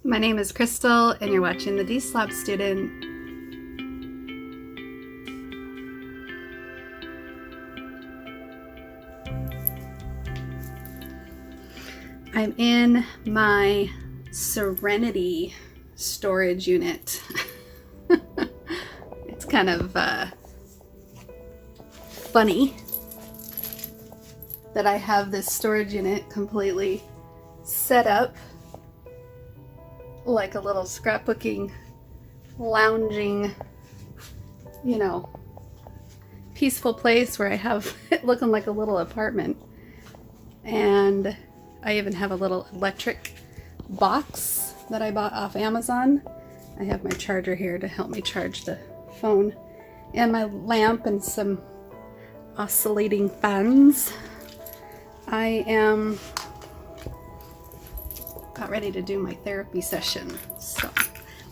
My name is Crystal, and you're watching the Deslob Student. I'm in my Serenity storage unit. It's kind of funny that I have this storage unit completely set up like a little scrapbooking, lounging, peaceful place where I have it looking like a little apartment. And I even have a little electric box that I bought off Amazon. I have my charger here to help me charge the phone, and my lamp and some oscillating fans. I am got ready to do my therapy session, so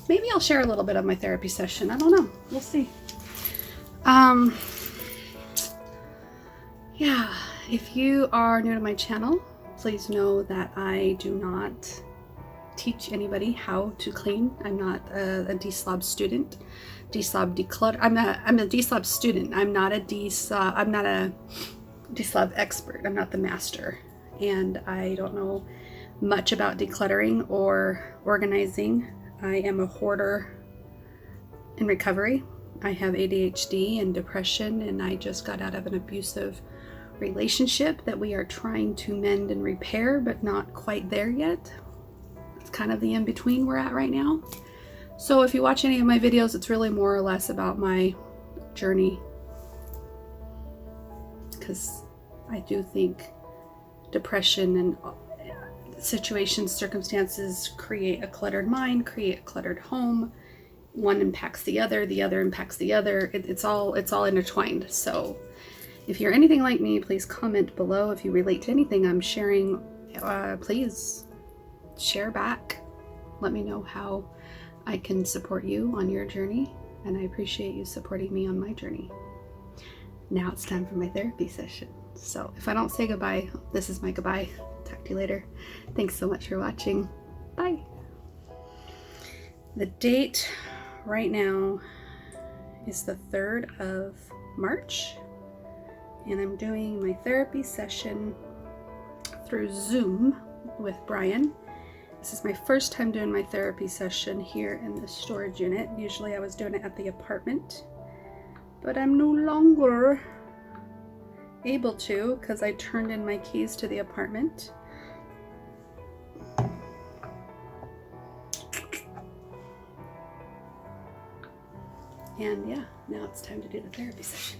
maybe I'll share a little bit of my therapy session. I don't know, we'll see. Yeah, if you are new to my channel, please know that I do not teach anybody how to clean. I'm not a Deslob student. Deslob declutter. I'm a Deslob student. I'm not a Deslob expert. I'm not the master, and I don't know much about decluttering or organizing. I am a hoarder in recovery. I have ADHD and depression, and I just got out of an abusive relationship that we are trying to mend and repair, but not quite there yet. It's kind of the in-between we're at right now. So if you watch any of my videos, it's really more or less about my journey, because I do think depression and situations, circumstances create a cluttered mind, create a cluttered home. One impacts the other impacts the other. It's all intertwined. So if you're anything like me, please comment below. If you relate to anything I'm sharing, please share back. Let me know how I can support you on your journey, and I appreciate you supporting me on my journey. Now it's time for my therapy session. So if I don't say goodbye, this is my goodbye. Talk to you later. Thanks so much for watching. Bye. The date right now is the 3rd of March, and I'm doing my therapy session through Zoom with Brian. This is my first time doing my therapy session here in the storage unit. Usually I was doing it at the apartment, but I'm no longer able to because I turned in my keys to the apartment. And yeah, now it's time to do the therapy session.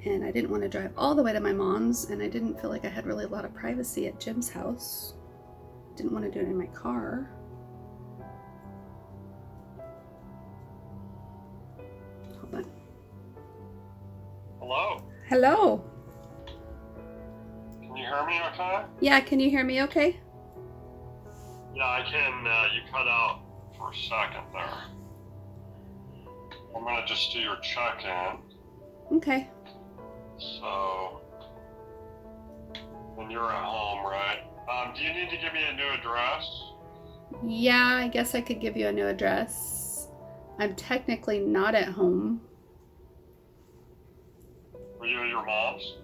And I didn't want to drive all the way to my mom's, and I didn't feel like I had really a lot of privacy at Jim's house. Didn't want to do it in my car. Hold on. Hello. Hello. Can you hear me okay? Yeah, can you hear me okay? Yeah, I can. You cut out for a second there. I'm going to just do your check-in. Okay. So, and you're at home, right? Do you need to give me a new address? Yeah, I guess I could give you a new address. I'm technically not at home. Were you at your mom's?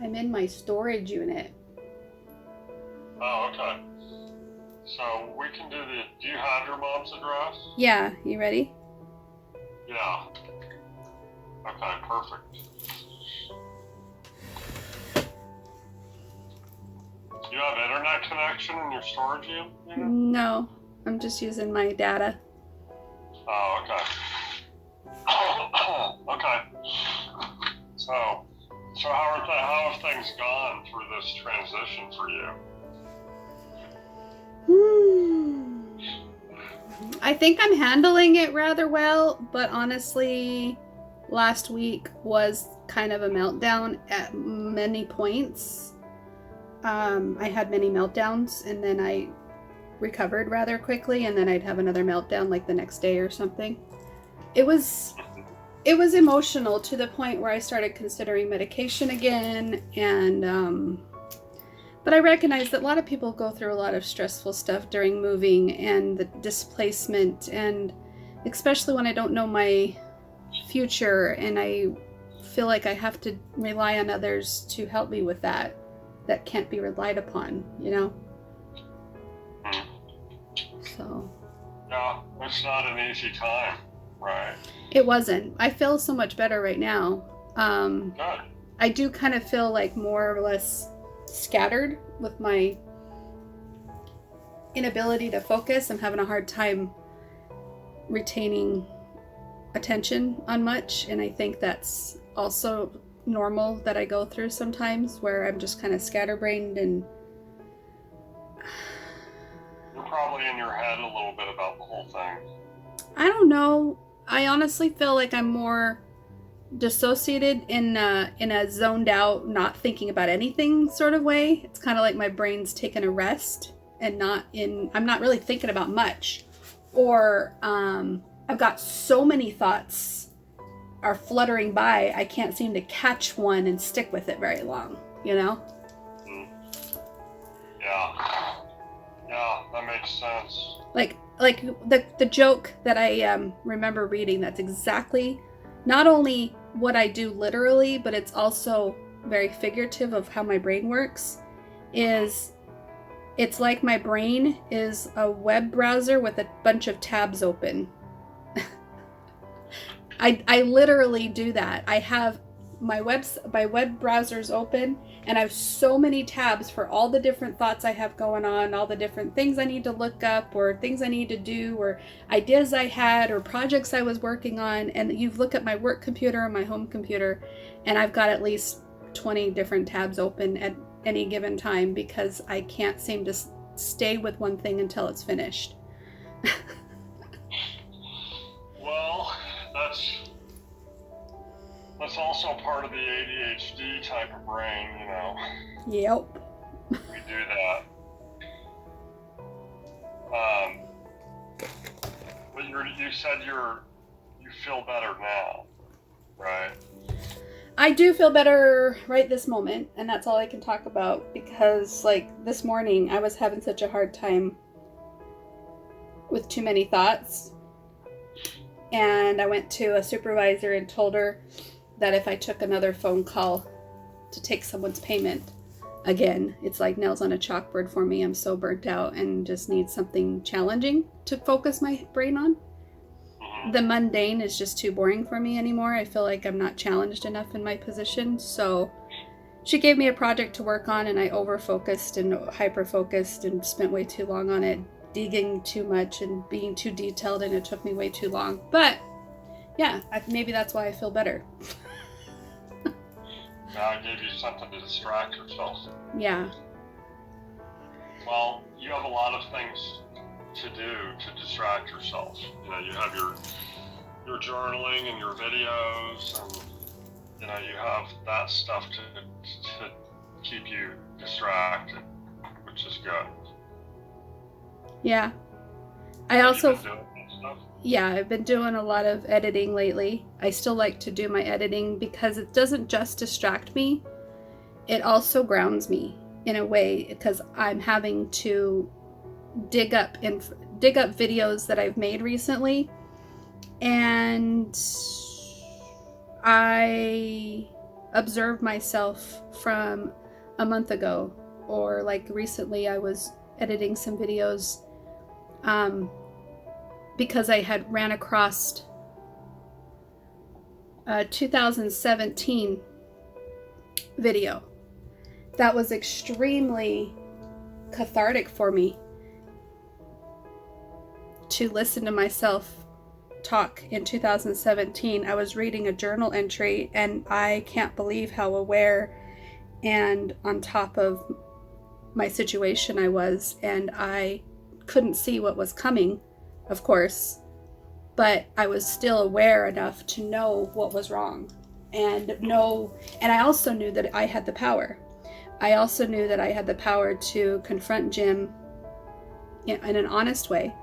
I'm in my storage unit. Oh, okay. So we can do do you have your mom's address? Yeah, you ready? Yeah. Okay, perfect. Do you have internet connection in your storage unit? No, I'm just using my data. Oh, okay. Okay. So how have things gone through this transition for you? I think I'm handling it rather well, but honestly, last week was kind of a meltdown at many points. I had many meltdowns, and then I recovered rather quickly, and then I'd have another meltdown like the next day or something. It was emotional to the point where I started considering medication again, and But I recognize that a lot of people go through a lot of stressful stuff during moving and the displacement, and especially when I don't know my future and I feel like I have to rely on others to help me with that can't be relied upon, you know? So. Yeah, it's not an easy time, right? It wasn't. I feel so much better right now. Good. I do kind of feel like more or less scattered with my inability to focus. I'm having a hard time retaining attention on much, and I think that's also normal that I go through sometimes, where I'm just kind of scatterbrained and You're probably in your head a little bit about the whole thing. I don't know. I honestly feel like I'm more dissociated in a zoned out, not thinking about anything sort of way. It's kind of like my brain's taking a rest and I'm not really thinking about much. Or I've got so many thoughts are fluttering by, I can't seem to catch one and stick with it very long, you know? Yeah, that makes sense. Like the joke that I remember reading, that's exactly not only what I do literally, but it's also very figurative of how my brain works, is it's like my brain is a web browser with a bunch of tabs open. I literally do that. I have my web browsers open, and I have so many tabs for all the different thoughts I have going on, all the different things I need to look up, or things I need to do, or ideas I had, or projects I was working on. And you look at my work computer or my home computer, and I've got at least 20 different tabs open at any given time, because I can't seem to stay with one thing until it's finished. Well, that's also part of the ADHD type of brain, you know. Yep. We do that. But you said you feel better now, right? I do feel better right this moment, and that's all I can talk about, because like this morning I was having such a hard time with too many thoughts, and I went to a supervisor and told her that if I took another phone call to take someone's payment again, it's like nails on a chalkboard for me. I'm so burnt out and just need something challenging to focus my brain on. The mundane is just too boring for me anymore. I feel like I'm not challenged enough in my position. So she gave me a project to work on, and I over-focused and hyper-focused and spent way too long on it, digging too much and being too detailed, and it took me way too long. But yeah, maybe that's why I feel better. Now I gave you something to distract yourself. Yeah. Well, you have a lot of things to do to distract yourself. You know, you have your journaling and your videos, and you know, you have that stuff to keep you distracted, which is good. Yeah. I also You've been doing that stuff? Yeah, I've been doing a lot of editing lately. I still like to do my editing because it doesn't just distract me, it also grounds me in a way, because I'm having to dig up videos that I've made recently, and I observe myself from a month ago, or like recently I was editing some videos because I had ran across a 2017 video that was extremely cathartic for me to listen to myself talk in 2017. I was reading a journal entry, and I can't believe how aware and on top of my situation I was, and I couldn't see what was coming, of course, but I was still aware enough to know what was wrong, and I also knew that I had the power. I also knew that I had the power to confront Jim in an honest way,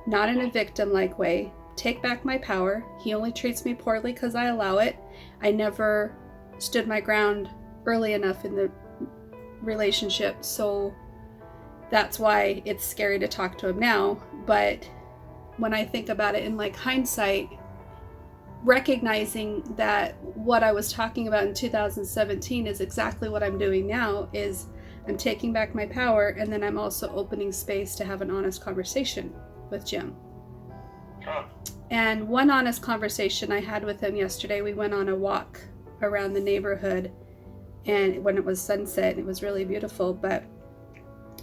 not in a victim-like way, take back my power. He only treats me poorly because I allow it. I never stood my ground early enough in the relationship, so that's why it's scary to talk to him now. But when I think about it in like hindsight, recognizing that what I was talking about in 2017 is exactly what I'm doing now, is I'm taking back my power, and then I'm also opening space to have an honest conversation with Jim. Good. And one honest conversation I had with him yesterday, we went on a walk around the neighborhood, and when it was sunset, it was really beautiful. But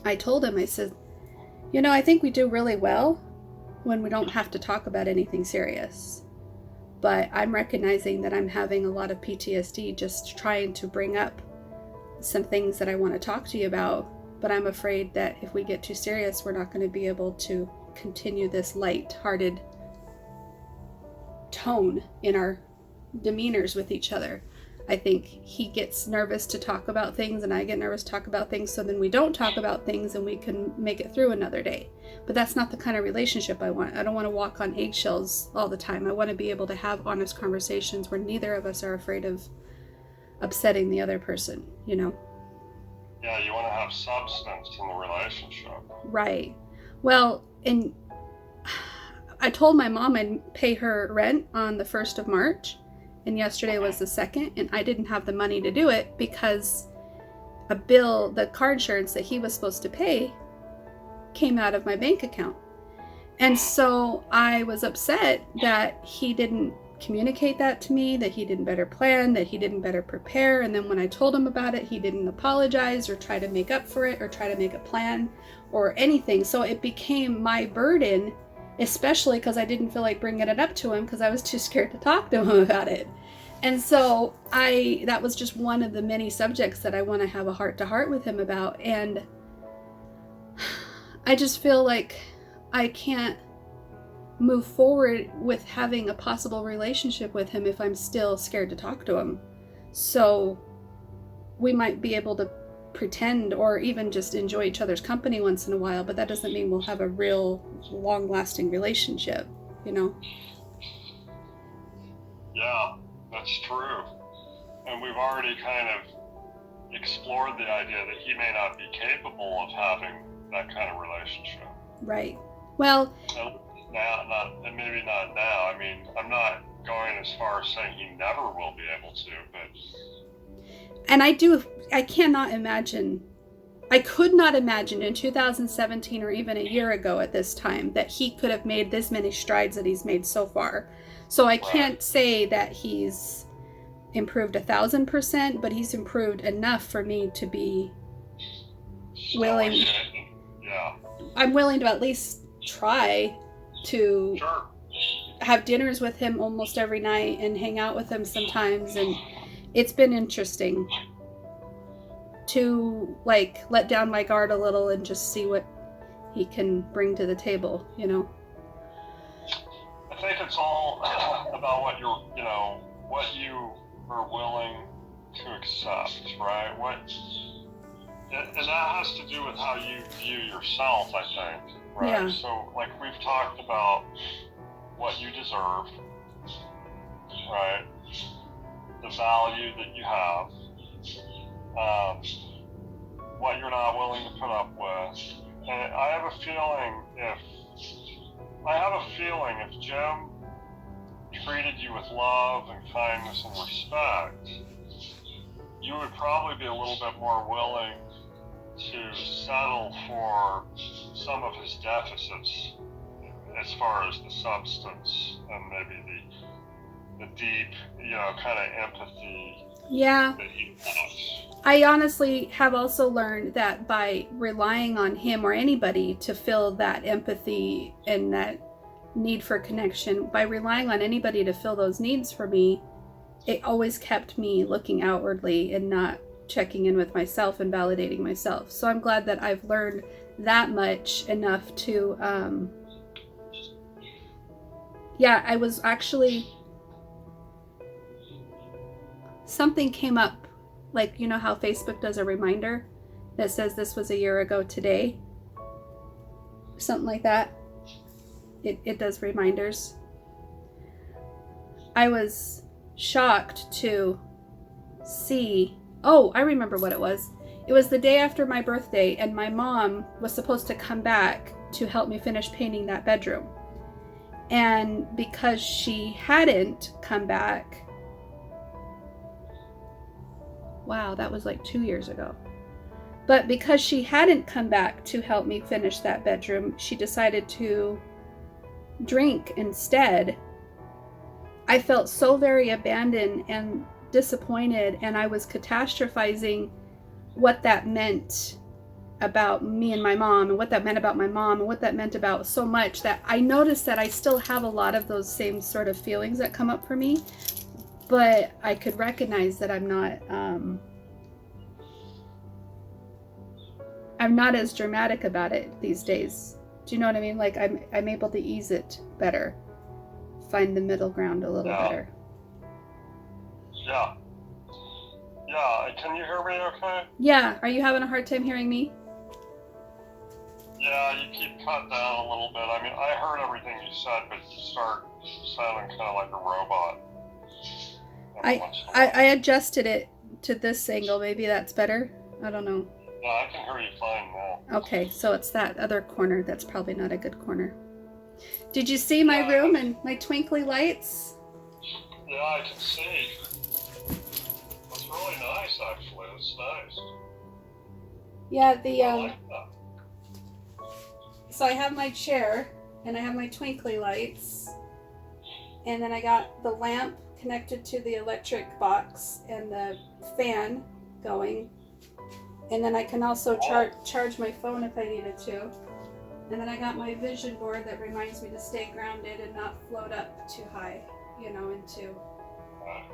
I told him, I said, you know, I think we do really well when we don't have to talk about anything serious. But I'm recognizing that I'm having a lot of PTSD just trying to bring up some things that I want to talk to you about. But I'm afraid that if we get too serious, we're not going to be able to continue this light-hearted tone in our demeanors with each other. I think he gets nervous to talk about things, and I get nervous to talk about things, so then we don't talk about things and we can make it through another day. But that's not the kind of relationship I want. I don't want to walk on eggshells all the time. I want to be able to have honest conversations where neither of us are afraid of upsetting the other person, you know? Yeah, you want to have substance in the relationship. Right. Well, and I told my mom I'd pay her rent on the 1st of March, and yesterday was the 2nd, and I didn't have the money to do it because a bill, the car insurance that he was supposed to pay, came out of my bank account. And so I was upset that he didn't communicate that to me, that he didn't better plan, that he didn't better prepare. And then when I told him about it, he didn't apologize or try to make up for it or try to make a plan or anything. So it became my burden, especially because I didn't feel like bringing it up to him because I was too scared to talk to him about it. And so that was just one of the many subjects that I want to have a heart-to-heart with him about. And I just feel like I can't move forward with having a possible relationship with him if I'm still scared to talk to him. So we might be able to pretend or even just enjoy each other's company once in a while, but that doesn't mean we'll have a real long-lasting relationship, you know? Yeah, that's true. And we've already kind of explored the idea that he may not be capable of having that kind of relationship. Right. Well, and maybe not now. I mean, I'm not going as far as saying he never will be able to, but... And I cannot imagine, I could not imagine in 2017 or even a year ago at this time that he could have made this many strides that he's made so far. So I can't say that he's improved 1,000%, but he's improved enough for me to be willing. Yeah. I'm willing to at least try to have dinners with him almost every night and hang out with him sometimes. And it's been interesting to like let down my guard a little and just see what he can bring to the table, you know? I think it's all about what what you are willing to accept, right? And that has to do with how you view yourself, I think, right? Yeah. So, like, we've talked about what you deserve, right? The value that you have, what you're not willing to put up with. And I have a feeling if Jim treated you with love and kindness and respect, you would probably be a little bit more willing to settle for some of his deficits as far as the substance and maybe the deep, kind of empathy that he wants. I honestly have also learned that by relying on him or anybody to fill that empathy and that need for connection, by relying on anybody to fill those needs for me, it always kept me looking outwardly and not checking in with myself and validating myself. So I'm glad that I've learned that much enough to, I was actually, something came up, like, you know how Facebook does a reminder that says this was a year ago today? Something like that. It does reminders. I was shocked to see, I remember what it was. It was the day after my birthday, and my mom was supposed to come back to help me finish painting that bedroom. And because she hadn't come back, wow, that was like 2 years ago. But because she hadn't come back to help me finish that bedroom, she decided to drink instead. I felt so very abandoned and disappointed, and I was catastrophizing what that meant about me and my mom, and what that meant about my mom, and what that meant about so much, that I noticed that I still have a lot of those same sort of feelings that come up for me, but I could recognize that I'm not as dramatic about it these days. Do you know what I mean? Like I'm able to ease it better, find the middle ground a little better. Yeah. Yeah, can you hear me okay? Yeah, are you having a hard time hearing me? Yeah, you keep cutting down a little bit. I mean, I heard everything you said, but you start sounding kind of like a robot. I adjusted it to this angle. Maybe that's better. I don't know. Yeah, I can hear you fine now. Okay, so it's that other corner that's probably not a good corner. Did you see my room and my twinkly lights? Yeah, I can see. It's really nice, actually. It's nice. Yeah, I like that. So I have my chair, and I have my twinkly lights, and then I got the lamp connected to the electric box and the fan going, and then I can also charge my phone if I needed to, and then I got my vision board that reminds me to stay grounded and not float up too high, into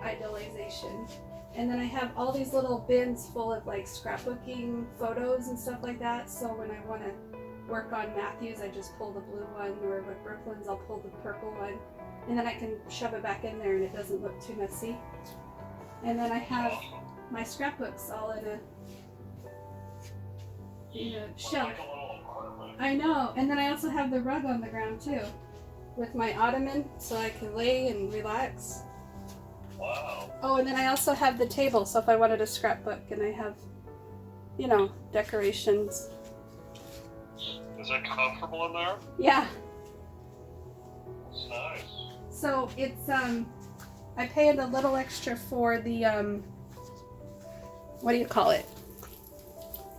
idealization. And then I have all these little bins full of like scrapbooking photos and stuff like that, so when I want to work on Matthew's, I just pull the blue one, or with Brooklyn's, I'll pull the purple one, and then I can shove it back in there and it doesn't look too messy. And then I have my scrapbooks all in a shelf. I know. And then I also have the rug on the ground too, with my ottoman, so I can lay and relax. Wow. Oh, and then I also have the table, so if I wanted a scrapbook, and I have, decorations. Is it comfortable in there? Yeah. It's nice. So it's I paid a little extra for the what do you call it?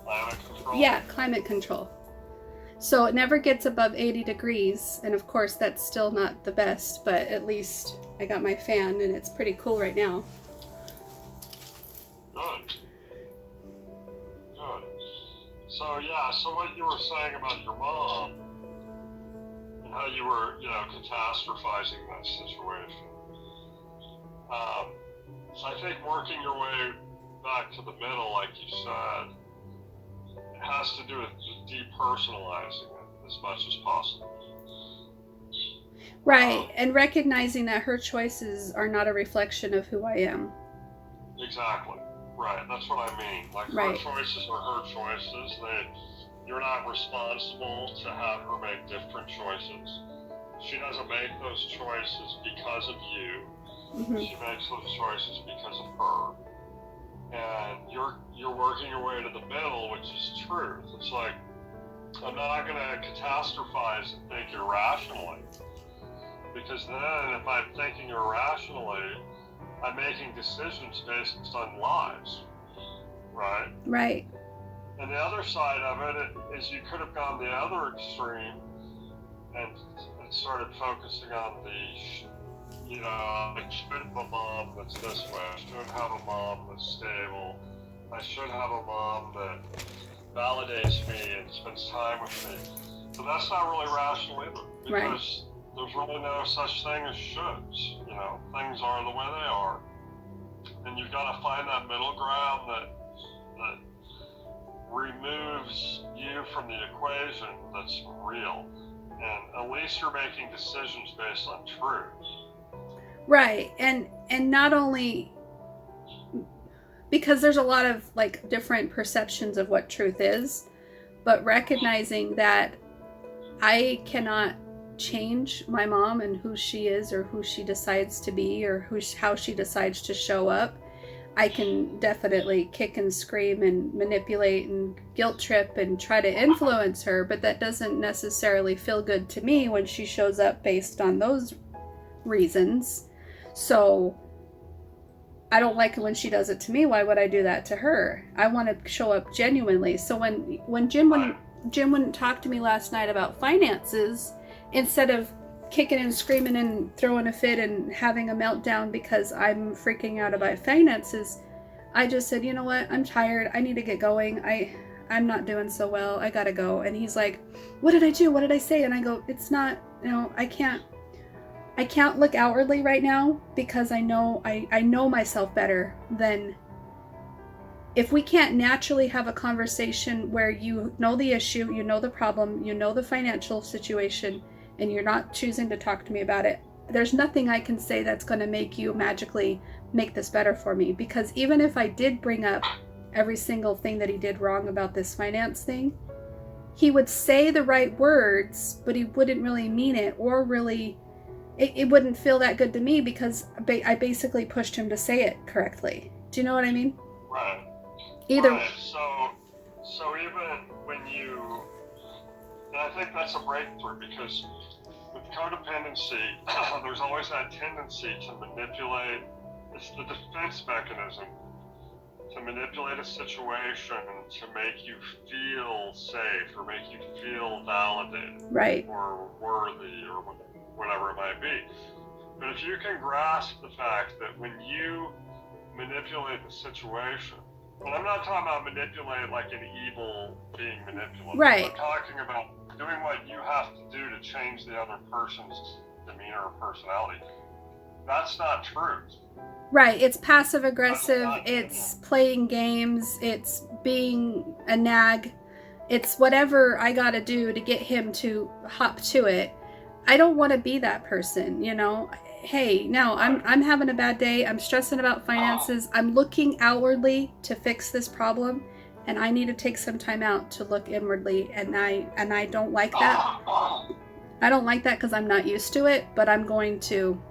Climate control? Yeah, climate control. So it never gets above 80 degrees, and of course that's still not the best, but at least I got my fan and it's pretty cool right now. Good. Good. So what you were saying about your mom and how you were, catastrophizing that situation. I think working your way back to the middle, like you said, has to do with depersonalizing it as much as possible. Right, and recognizing that her choices are not a reflection of who I am. Exactly. Right, that's what I mean. Like, right. Her choices are her choices. You're not responsible to have her make different choices. She doesn't make those choices because of you. Mm-hmm. She makes those choices because of her. And you're working your way to the middle, which is truth. It's like, I'm not going to catastrophize and think irrationally. Because then if I'm thinking irrationally, I'm making decisions based on lies, right? Right. And the other side of it is you could have gone the other extreme and started focusing on I should have a mom that's this way. I should have a mom that's stable. I should have a mom that validates me and spends time with me. But that's not really rational either. Because there's really no such thing as shoulds. Things are the way they are. And you've got to find that middle ground that removes you from the equation that's real. And at least you're making decisions based on truth. Right. And not only because there's a lot of like different perceptions of what truth is, but recognizing that I cannot change my mom and who she is or who she decides to be or how she decides to show up. I can definitely kick and scream and manipulate and guilt trip and try to influence her, but that doesn't necessarily feel good to me when she shows up based on those reasons. So I don't like it when she does it to me. Why would I do that to her? I want to show up genuinely. So when Jim wouldn't talk to me last night about finances, instead of kicking and screaming and throwing a fit and having a meltdown because I'm freaking out about finances, I just said, you know what? I'm tired. I need to get going. I'm not doing so well. I gotta go. And he's like, what did I do? What did I say? And I go, it's not, I can't look outwardly right now because I know myself better than if we can't naturally have a conversation where you know the issue, you know the problem, you know the financial situation, and you're not choosing to talk to me about it. There's nothing I can say that's going to make you magically make this better for me, because even if I did bring up every single thing that he did wrong about this finance thing, he would say the right words, but he wouldn't really mean it, or really it wouldn't feel that good to me because I basically pushed him to say it correctly. Do you know what I mean? Right. Either. Right. So even when you, and I think that's a breakthrough, because with codependency, there's always that tendency to manipulate. It's the defense mechanism to manipulate a situation to make you feel safe or make you feel validated, right, or worthy, or whatever it might be. But if you can grasp the fact that when you manipulate the situation, and I'm not talking about manipulate like an evil being manipulative. Right. I'm talking about doing what you have to do to change the other person's demeanor or personality. That's not truth. Right. It's passive aggressive. It's playing games. It's being a nag. It's whatever I got to do to get him to hop to it. I don't want to be that person, Hey, no, I'm having a bad day. I'm stressing about finances. I'm looking outwardly to fix this problem, and I need to take some time out to look inwardly, and I don't like that. I don't like that because I'm not used to it, but I'm going to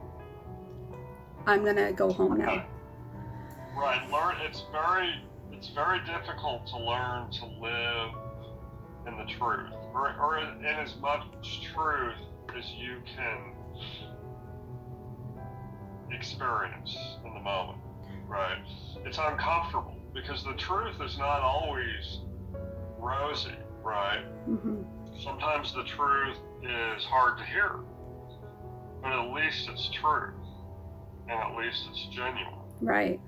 go home now. Right. It's very difficult to learn to live in the truth, or in as much truth as you can experience in the moment, right? It's uncomfortable because the truth is not always rosy, right? Mm-hmm. Sometimes the truth is hard to hear, but at least it's true, and at least it's genuine. Right.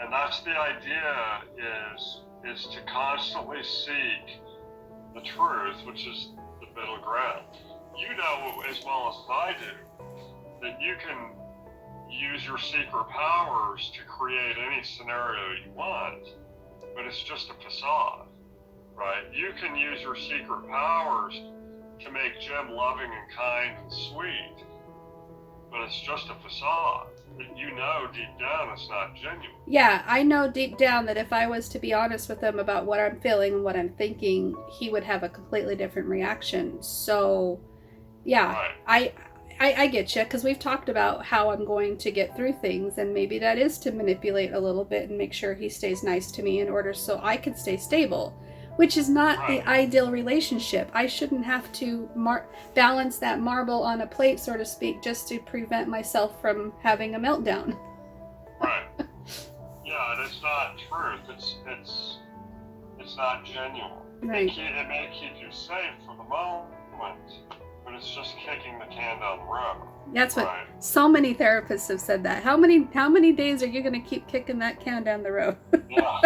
And that's the idea, is to constantly seek the truth, which is the middle ground. You know as well as I do that you can use your secret powers to create any scenario you want, but it's just a facade, right? You can use your secret powers to make Jim loving and kind and sweet, but it's just a facade. You know deep down it's not genuine. Yeah, I know deep down that if I was to be honest with him about what I'm feeling and what I'm thinking, he would have a completely different reaction. So, yeah, right. I get you, because we've talked about how I'm going to get through things, and maybe that is to manipulate a little bit and make sure he stays nice to me in order so I can stay stable, which is not the ideal relationship. I shouldn't have to balance that marble on a plate, so to speak, just to prevent myself from having a meltdown. Right. Yeah, and it's not truth. It's not genuine. Right. It may keep you safe for the moment, but it's just kicking the can down the road. That's what so many therapists have said that. How many days are you going to keep kicking that can down the road? Yeah.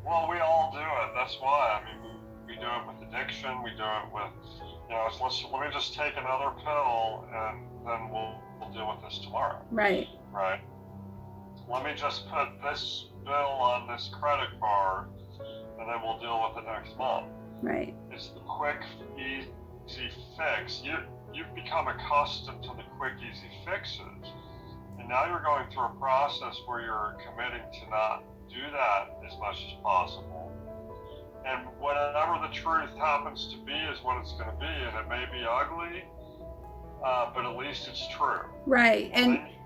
Well, we all do it. That's why. I mean, we do it with addiction. We do it with, let me just take another pill and then we'll deal with this tomorrow. Right. Right. Let me just put this bill on this credit card and then we'll deal with it next month. Right. It's the quick, easy fix. You've become accustomed to the quick, easy fixes, and now you're going through a process where you're committing to not do that as much as possible. And whatever the truth happens to be is what it's going to be, and it may be ugly, but at least it's true. Right.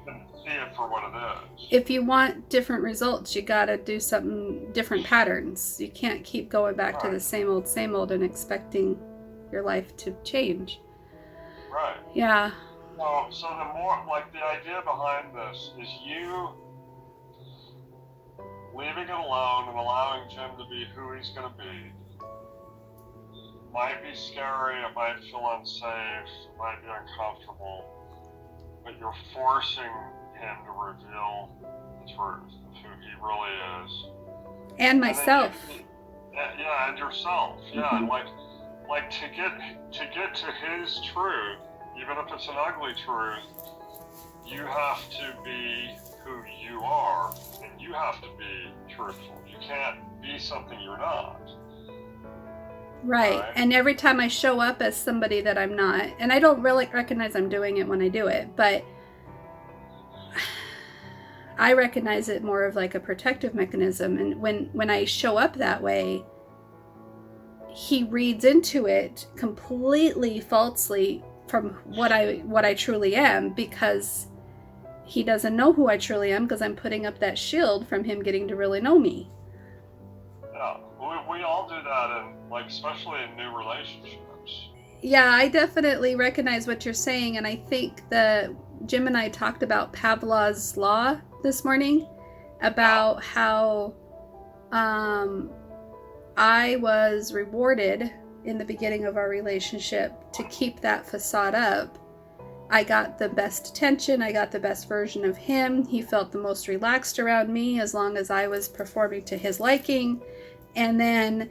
and see it for what it is. If you want different results, you gotta do something different patterns. You can't keep going back to the same old and expecting your life to change. Right. Yeah. So the more, like, the idea behind this is you leaving it alone and allowing Jim to be who he's going to be. Might be scary, it might feel unsafe, it might be uncomfortable, but you're forcing him to reveal the truth of who he really is. And myself. And yourself. Yeah, and like to get to his truth, even if it's an ugly truth, you have to be who you are, and you have to be truthful. You can't be something you're not. Right. And every time I show up as somebody that I'm not, and I don't really recognize I'm doing it when I do it, but I recognize it more of like a protective mechanism. And when I show up that way, he reads into it completely falsely from what I truly am, because he doesn't know who I truly am, because I'm putting up that shield from him getting to really know me. Yeah, we all do that, and like especially in new relationships. Yeah, I definitely recognize what you're saying, and I think that Jim and I talked about Pavlov's law this morning, about how I was rewarded in the beginning of our relationship to keep that facade up. I got the best attention, I got the best version of him. He felt the most relaxed around me as long as I was performing to his liking. And then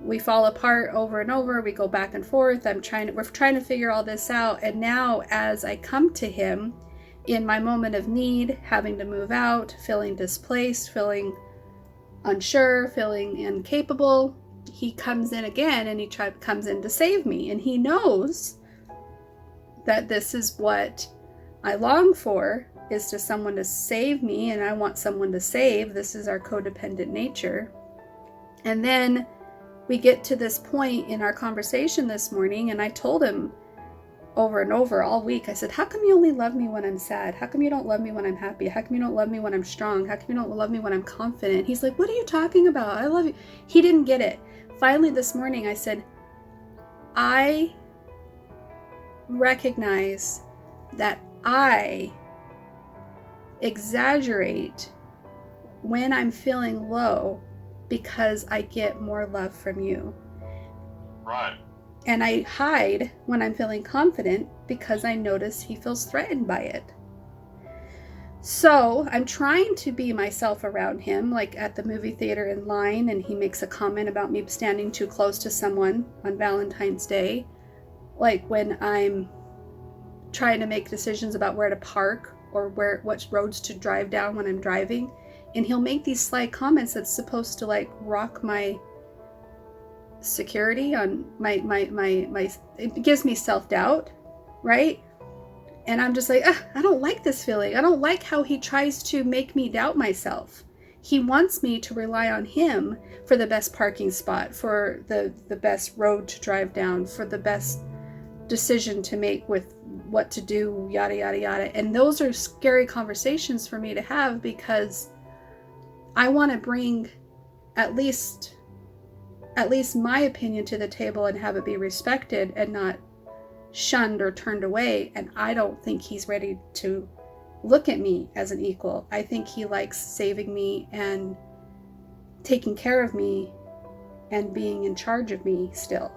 we fall apart over and over. We go back and forth. We're trying to figure all this out. And now as I come to him in my moment of need, having to move out, feeling displaced, feeling unsure, feeling incapable, he comes in again, and he comes in to save me. And he knows that this is what I long for, is to someone to save me, and I want someone to save. This is our codependent nature. And then we get to this point in our conversation this morning, and I told him over and over all week, I said, how come you only love me when I'm sad? How come you don't love me when I'm happy? How come you don't love me when I'm strong? How come you don't love me when I'm confident? He's like, what are you talking about? I love you. He didn't get it. Finally this morning I said, I recognize that I exaggerate when I'm feeling low because I get more love from you. Right. And I hide when I'm feeling confident because I notice he feels threatened by it. So I'm trying to be myself around him, like at the movie theater in line, and he makes a comment about me standing too close to someone on Valentine's Day. Like when I'm trying to make decisions about where to park or what roads to drive down when I'm driving, and he'll make these sly comments that's supposed to like rock my security on my it gives me self-doubt, right? And I'm just like, I don't like this feeling. I don't like how he tries to make me doubt myself. He wants me to rely on him for the best parking spot, for the best road to drive down, for the best decision to make with what to do, yada, yada, yada. And those are scary conversations for me to have, because I want to bring at least my opinion to the table and have it be respected and not shunned or turned away. And I don't think he's ready to look at me as an equal. I think he likes saving me and taking care of me and being in charge of me still.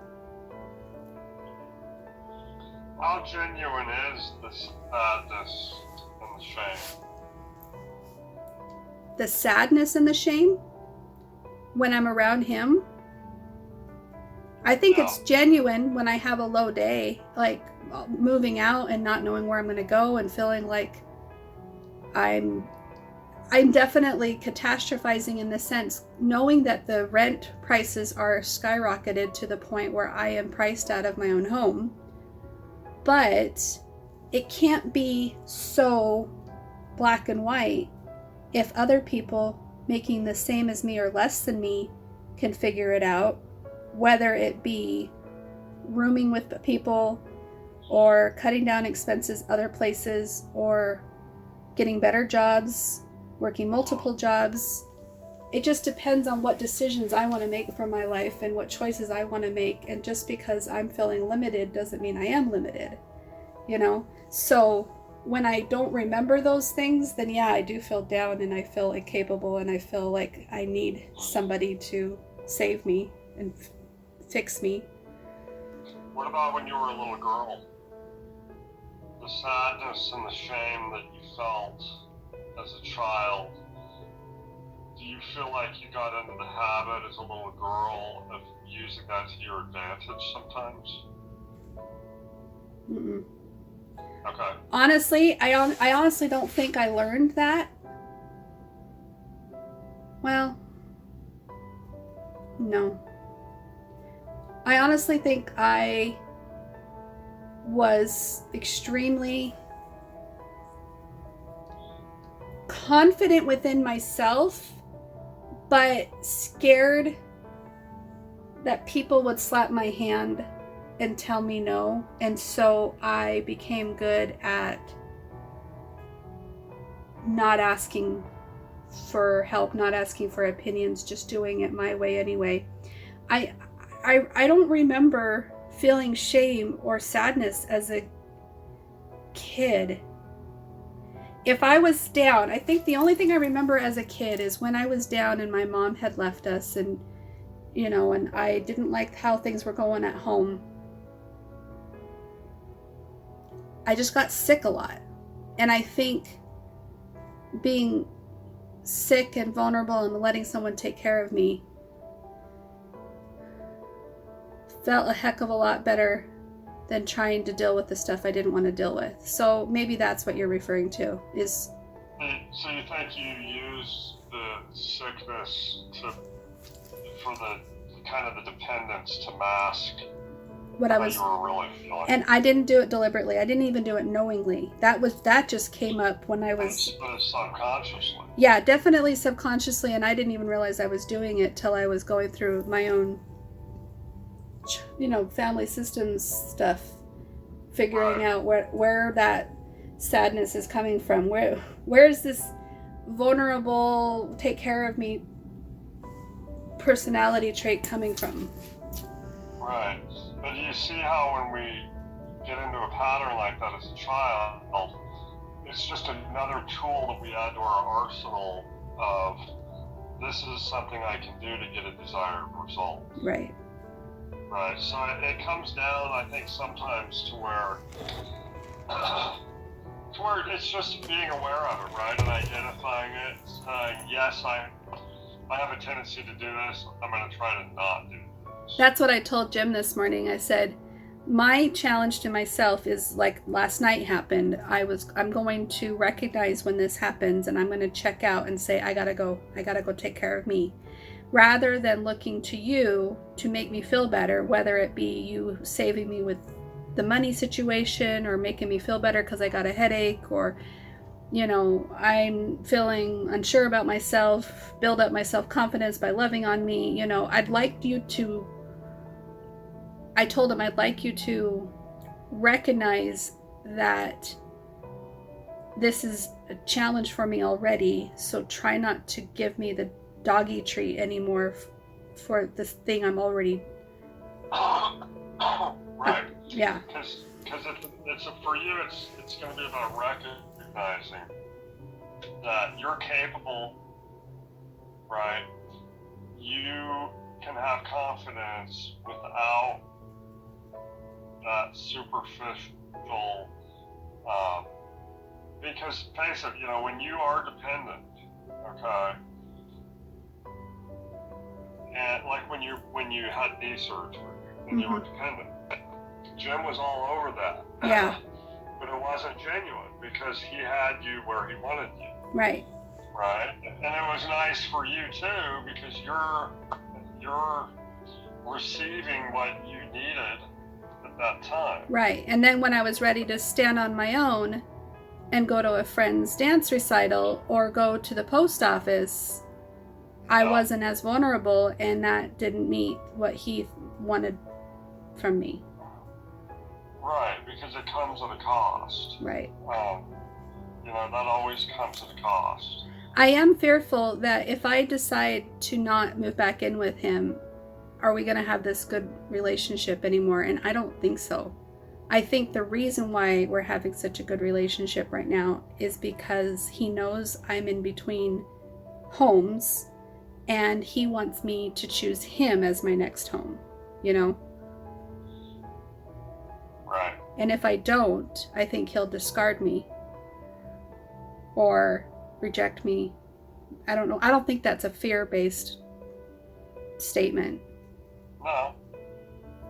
How genuine is the sadness and the shame? The sadness and the shame when I'm around him, I think it's genuine when I have a low day, like moving out and not knowing where I'm going to go and feeling like I'm definitely catastrophizing in the sense, knowing that the rent prices are skyrocketed to the point where I am priced out of my own home. But it can't be so black and white if other people making the same as me or less than me can figure it out, whether it be rooming with people or cutting down expenses other places, or getting better jobs, working multiple jobs. It just depends on what decisions I want to make for my life and what choices I want to make. And just because I'm feeling limited doesn't mean I am limited, you know? So when I don't remember those things, then yeah, I do feel down and I feel incapable and I feel like I need somebody to save me and fix me. What about when you were a little girl? The sadness and the shame that you felt as a child, do you feel like you got into the habit as a little girl of using that to your advantage sometimes? Mm-mm. Okay. Honestly, I honestly don't think I learned that. Well, no. I honestly think I was extremely confident within myself, but scared that people would slap my hand and tell me no. And so I became good at not asking for help, not asking for opinions, just doing it my way anyway. I don't remember feeling shame or sadness as a kid. If I was down, I think the only thing I remember as a kid is when I was down and my mom had left us, and you know, and I didn't like how things were going at home. I just got sick a lot. And I think being sick and vulnerable and letting someone take care of me felt a heck of a lot better than trying to deal with the stuff I didn't want to deal with. So maybe that's what you're referring to, is... So you think you use the sickness for the kind of the dependence to mask what I was, you were really feeling. And I didn't do it deliberately. I didn't even do it knowingly. That just came up when I was... But subconsciously. Yeah, definitely subconsciously, and I didn't even realize I was doing it till I was going through my own, you know, family systems stuff, figuring out where that sadness is coming from. Where is this vulnerable, take care of me personality trait coming from? Right. But do you see how when we get into a pattern like that as a child, it's just another tool that we add to our arsenal of, this is something I can do to get a desired result. Right. Right. So it comes down, I think, sometimes to where it's just being aware of it, right? And identifying it, saying, yes, I have a tendency to do this. I'm going to try to not do this. That's what I told Jim this morning. I said, my challenge to myself is, like last night happened, I'm going to recognize when this happens, and I'm going to check out and say, I gotta go take care of me, rather than looking to you to make me feel better, whether it be you saving me with the money situation, or making me feel better because I got a headache, or, you know, I'm feeling unsure about myself, build up my self-confidence by loving on me. You know, I told him I'd like you to recognize that this is a challenge for me already, so try not to give me the doggy treat anymore for this thing I'm already... Right. Yeah. Because for you, it's going to be about recognizing that you're capable, right? You can have confidence without that superficial, because face it, you know, when you are dependent, okay, and like when you had knee surgery and you were dependent, Jim was all over that. Yeah. But it wasn't genuine because he had you where he wanted you. Right. Right? And it was nice for you too, because you're receiving what you needed at that time. Right. And then when I was ready to stand on my own and go to a friend's dance recital or go to the post office, I wasn't as vulnerable, and that didn't meet what he wanted from me. Right, because it comes at a cost. Right. That always comes at a cost. I am fearful that if I decide to not move back in with him, are we going to have this good relationship anymore? And I don't think so. I think the reason why we're having such a good relationship right now is because he knows I'm in between homes and he wants me to choose him as my next home, Right. And if I don't, I think he'll discard me or reject me. I don't know. I don't think that's a fear-based statement. No.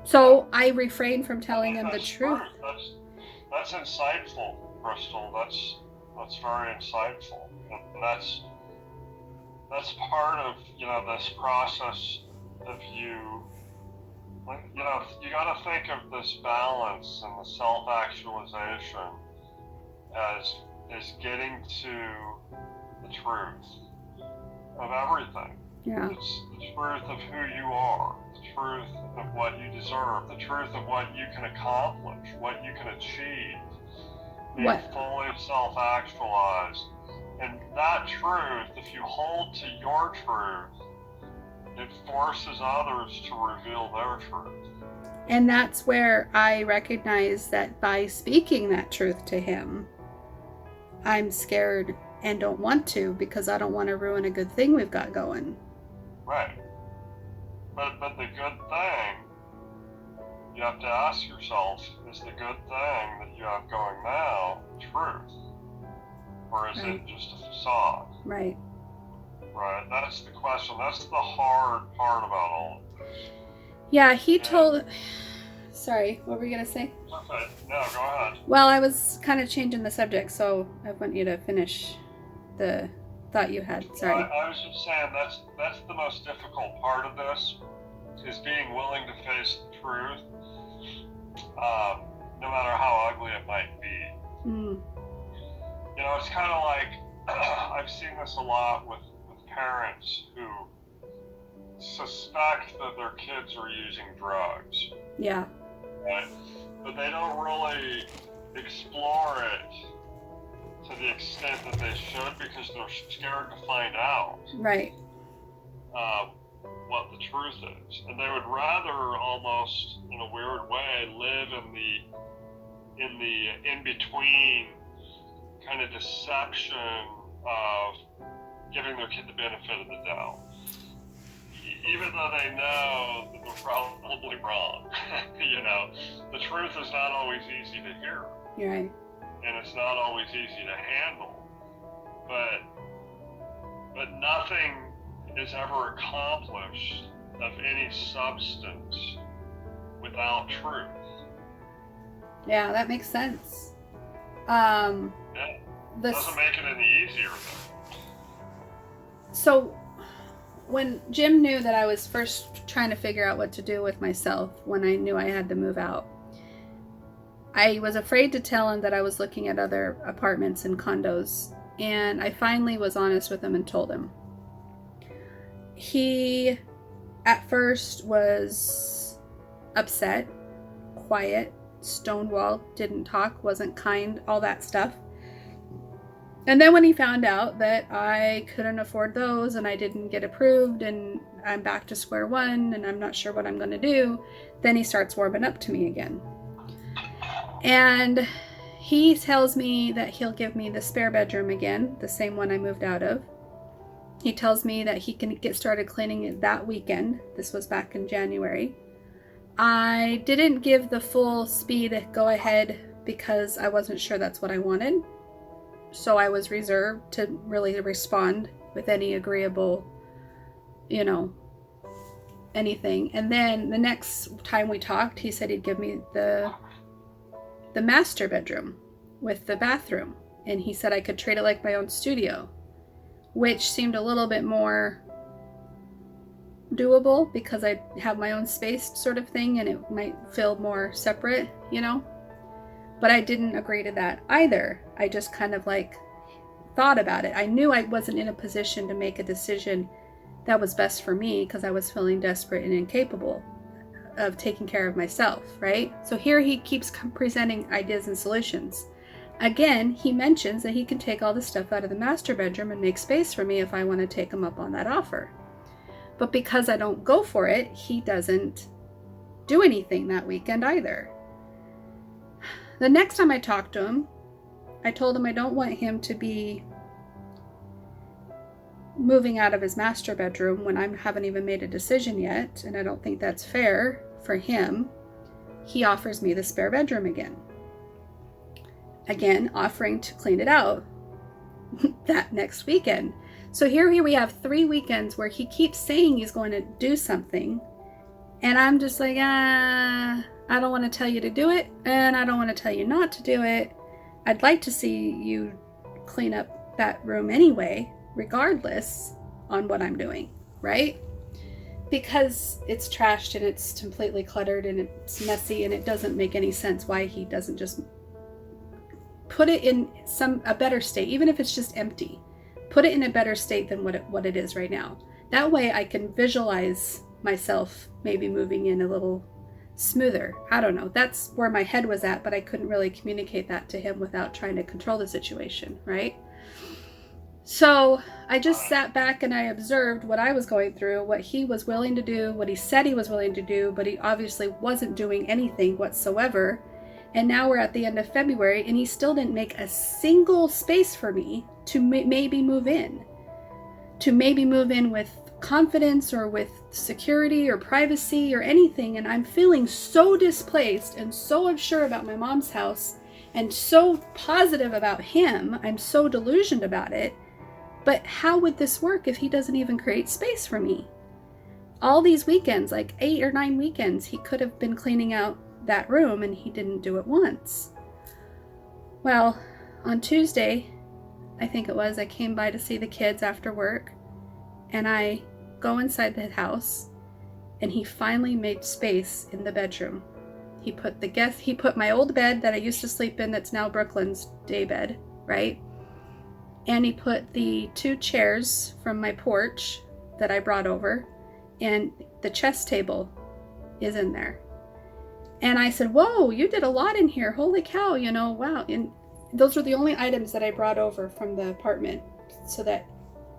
So I refrain from telling him the truth. That's insightful, Crystal. That's very insightful. And that's part of, this process of you got to think of this balance and the self-actualization as getting to the truth of everything. Yeah. It's the truth of who you are, the truth of what you deserve, the truth of what you can accomplish, what you can achieve, being fully self-actualized. And that truth, if you hold to your truth, it forces others to reveal their truth. And that's where I recognize that by speaking that truth to him, I'm scared and don't want to, because I don't want to ruin a good thing we've got going. Right. But the good thing, you have to ask yourself, is the good thing that you have going now truth? Or is it just a facade? Right. Right. That's the question. That's the hard part about all of this. Yeah, Sorry, what were you going to say? Okay. No, go ahead. Well, I was kind of changing the subject, so I want you to finish the thought you had. Sorry. I was just saying that's the most difficult part of this, is being willing to face the truth, no matter how ugly it might be. Mm. It's kind of like, I've seen this a lot with parents who suspect that their kids are using drugs. Yeah. Right? But they don't really explore it to the extent that they should, because they're scared to find out. Right. What the truth is. And they would rather almost, in a weird way, live in the in-between kind of deception of giving their kid the benefit of the doubt, even though they know that they're probably wrong. The truth is not always easy to hear. You're right. And it's not always easy to handle. But nothing is ever accomplished of any substance without truth. Yeah, that makes sense. Yeah. Doesn't make it any easier though. So when Jim knew that I was first trying to figure out what to do with myself, when I knew I had to move out, I was afraid to tell him that I was looking at other apartments and condos, and I finally was honest with him and told him. He at first was upset, quiet, stonewalled, didn't talk, wasn't kind, all that stuff. And then when he found out that I couldn't afford those and I didn't get approved and I'm back to square one and I'm not sure what I'm going to do, then he starts warming up to me again. And he tells me that he'll give me the spare bedroom again, the same one I moved out of. He tells me that he can get started cleaning it that weekend. This was back in January. I didn't give the full speed go ahead because I wasn't sure that's what I wanted. So I was reserved to really respond with any agreeable, anything. And then the next time we talked, he said he'd give me the master bedroom with the bathroom. And he said I could treat it like my own studio, which seemed a little bit more doable because I have my own space sort of thing and it might feel more separate, But I didn't agree to that either. I just kind of thought about it. I knew I wasn't in a position to make a decision that was best for me because I was feeling desperate and incapable of taking care of myself, right? So here he keeps presenting ideas and solutions. Again, he mentions that he can take all the stuff out of the master bedroom and make space for me if I want to take him up on that offer. But because I don't go for it, he doesn't do anything that weekend either. The next time I talked to him, I told him I don't want him to be moving out of his master bedroom when I haven't even made a decision yet, and I don't think that's fair for him. He offers me the spare bedroom again. Again, offering to clean it out that next weekend. So here we have 3 weekends where he keeps saying he's going to do something, and I'm just like, I don't want to tell you to do it, and I don't want to tell you not to do it. I'd like to see you clean up that room anyway, regardless on what I'm doing, right? Because it's trashed and it's completely cluttered and it's messy, and it doesn't make any sense why he doesn't just put it in a better state, even if it's just empty. Put it in a better state than what it is right now. That way I can visualize myself maybe moving in a little smoother. I don't know. That's where my head was at, but I couldn't really communicate that to him without trying to control the situation, right? So I just sat back and I observed what I was going through, what he was willing to do, what he said he was willing to do, but he obviously wasn't doing anything whatsoever. And now we're at the end of February and he still didn't make a single space for me to maybe move in. To maybe move in with confidence or with security or privacy or anything. And I'm feeling so displaced and so unsure about my mom's house and so positive about him. I'm so delusioned about it. But how would this work if he doesn't even create space for me? All these weekends, like 8 or 9 weekends, he could have been cleaning out that room and he didn't do it once. Well, on Tuesday, I think it was, I came by to see the kids after work, and I go inside the house and he finally made space in the bedroom. He put my old bed that I used to sleep in, that's now Brooklyn's day bed, right? And he put the 2 chairs from my porch that I brought over, and the chess table is in there. And I said, whoa, you did a lot in here. Holy cow, wow. And those were the only items that I brought over from the apartment so that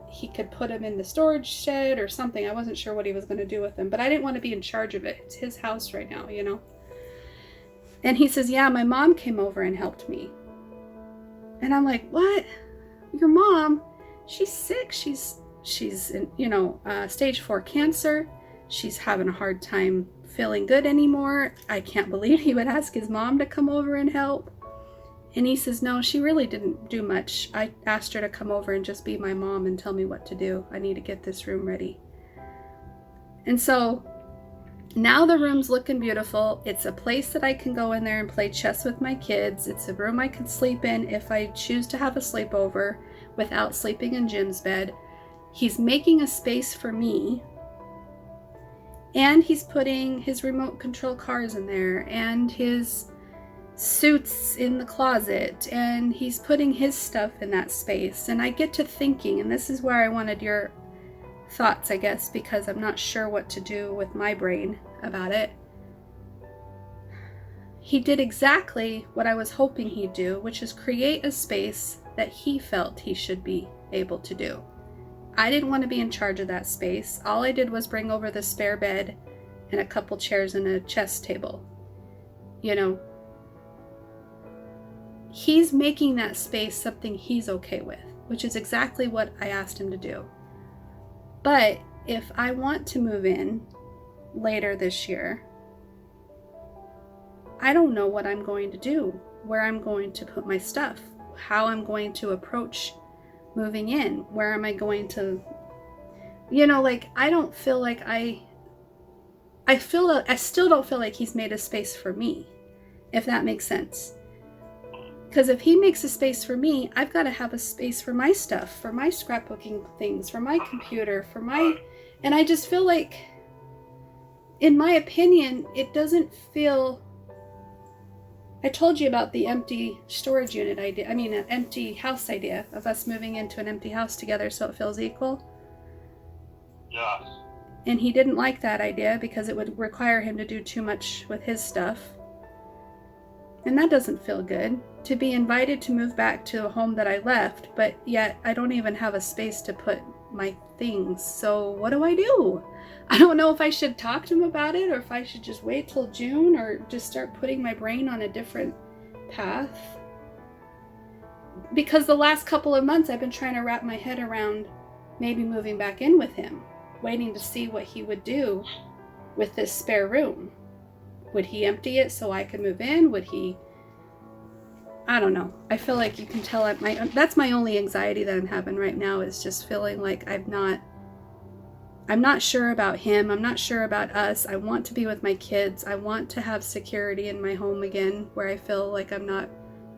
he could put them in the storage shed or something. I wasn't sure what he was going to do with them, but I didn't want to be in charge of it. It's his house right now, And he says, yeah, my mom came over and helped me. And I'm like, what? Your mom? She's sick. She's in, stage 4 cancer. She's having a hard time feeling good anymore. I can't believe he would ask his mom to come over and help. And he says, no, she really didn't do much. I asked her to come over and just be my mom and tell me what to do. I need to get this room ready. And so now the room's looking beautiful. It's a place that I can go in there and play chess with my kids. It's a room I can sleep in if I choose to have a sleepover without sleeping in Jim's bed. He's making a space for me. And he's putting his remote control cars in there and his suits in the closet, and he's putting his stuff in that space. And I get to thinking, and this is where I wanted your thoughts, I guess, because I'm not sure what to do with my brain about it. He did exactly what I was hoping he'd do, which is create a space that he felt he should be able to do. I didn't want to be in charge of that space. All I did was bring over the spare bed and a couple chairs and a chess table. He's making that space something he's okay with, which is exactly what I asked him to do. But if I want to move in later this year, I don't know what I'm going to do, where I'm going to put my stuff, how I'm going to approach moving in, where am I going to, I don't feel like I still don't feel like he's made a space for me, if that makes sense. Because if he makes a space for me, I've got to have a space for my stuff, for my scrapbooking things, for my computer, and I just feel like, in my opinion, it doesn't feel, I told you about the empty storage unit idea, an empty house idea of us moving into an empty house together so it feels equal. Yeah. And he didn't like that idea because it would require him to do too much with his stuff. And that doesn't feel good, to be invited to move back to a home that I left, but yet I don't even have a space to put my things. So what do I do? I don't know if I should talk to him about it, or if I should just wait till June, or just start putting my brain on a different path. Because the last couple of months I've been trying to wrap my head around maybe moving back in with him, waiting to see what he would do with this spare room. Would he empty it so I could move in? Would he? I don't know. I feel like you can tell that's my only anxiety that I'm having right now, is just feeling like I'm not sure about him. I'm not sure about us. I want to be with my kids. I want to have security in my home again, where I feel like I'm not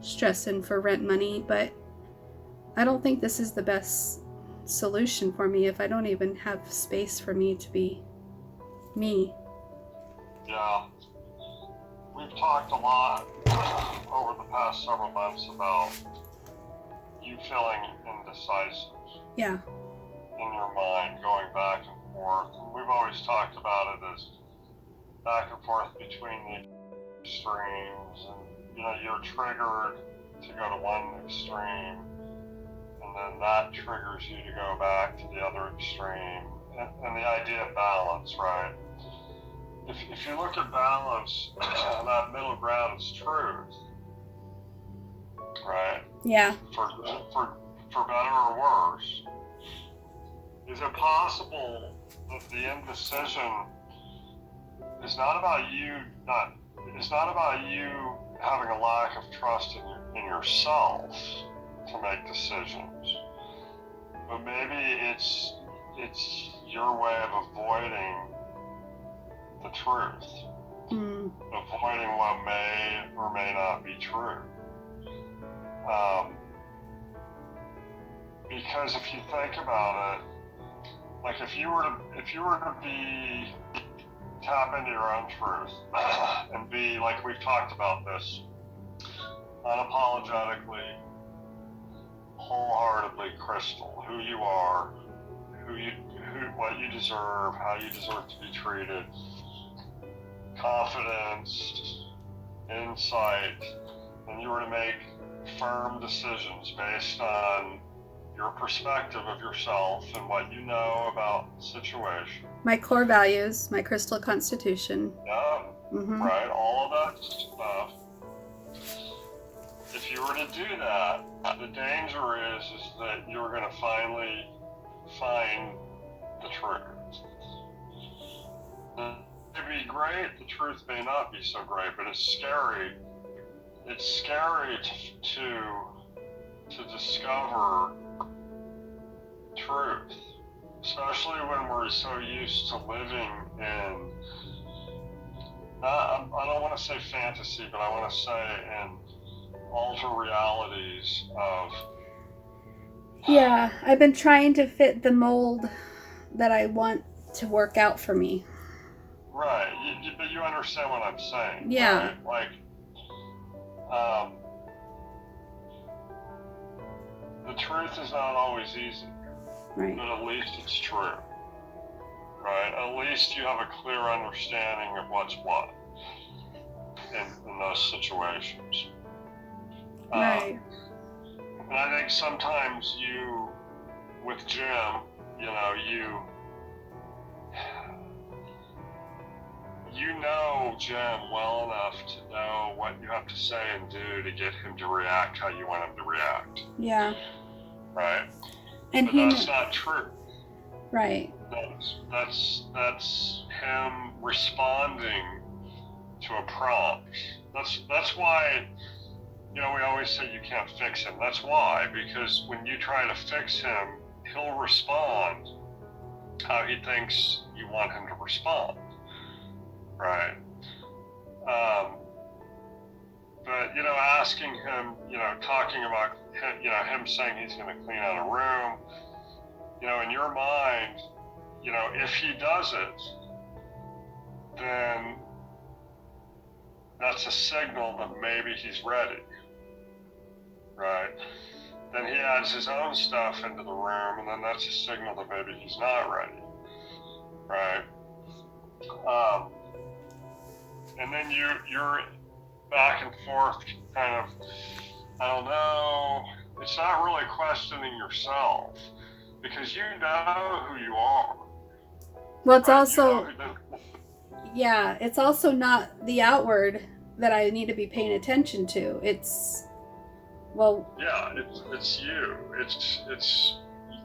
stressing for rent money, but I don't think this is the best solution for me if I don't even have space for me to be me. Yeah. We've talked a lot over the past several months about you feeling indecisive. Yeah. In your mind, going back and forth. And we've always talked about it as back and forth between the extremes. And, you're triggered to go to one extreme, and then that triggers you to go back to the other extreme. And the idea of balance, right? If you look at balance, that middle ground is truth, right? Yeah. For better or worse. Is it possible that the indecision is not about you having a lack of trust in yourself to make decisions, but maybe it's your way of avoiding the truth, avoiding what may or may not be true. Because if you think about it, like if you were to tap into your own truth and be, like we've talked about this, unapologetically, wholeheartedly crystal, who you are, what you deserve, how you deserve to be treated, confidence, insight, and you were to make firm decisions based on your perspective of yourself and what you know about the situation. My core values, my crystal constitution. Yeah, right, all of that stuff. If you were to do that, the danger is that you're going to finally find the truth. It may be great, the truth may not be so great, but it's scary. It's scary to discover truth, especially when we're so used to living in, I don't want to say fantasy, but I want to say in alter realities of... Yeah, I've been trying to fit the mold that I want to work out for me. Right, but you understand what I'm saying. Yeah. Right? Like, the truth is not always easy. Right. But at least it's true. Right? At least you have a clear understanding of what's what in those situations. Right. And I think sometimes with Jim, you know Jim well enough to know what you have to say and do to get him to react how you want him to react. Yeah. Right? And but that's not true. Right. That's him responding to a prompt. That's why, we always say you can't fix him. That's why, because when you try to fix him, he'll respond how he thinks you want him to respond. Right? But, asking him, talking about him saying he's going to clean out a room, in your mind, if he does it, then that's a signal that maybe he's ready, right? Then he adds his own stuff into the room, and then that's a signal that maybe he's not ready, right? And then you're back and forth, kind of, I don't know. It's not really questioning yourself, because you know who you are. Well, it's right? also, yeah, it's also not the outward that I need to be paying attention to. It's, well, yeah, it's you. It's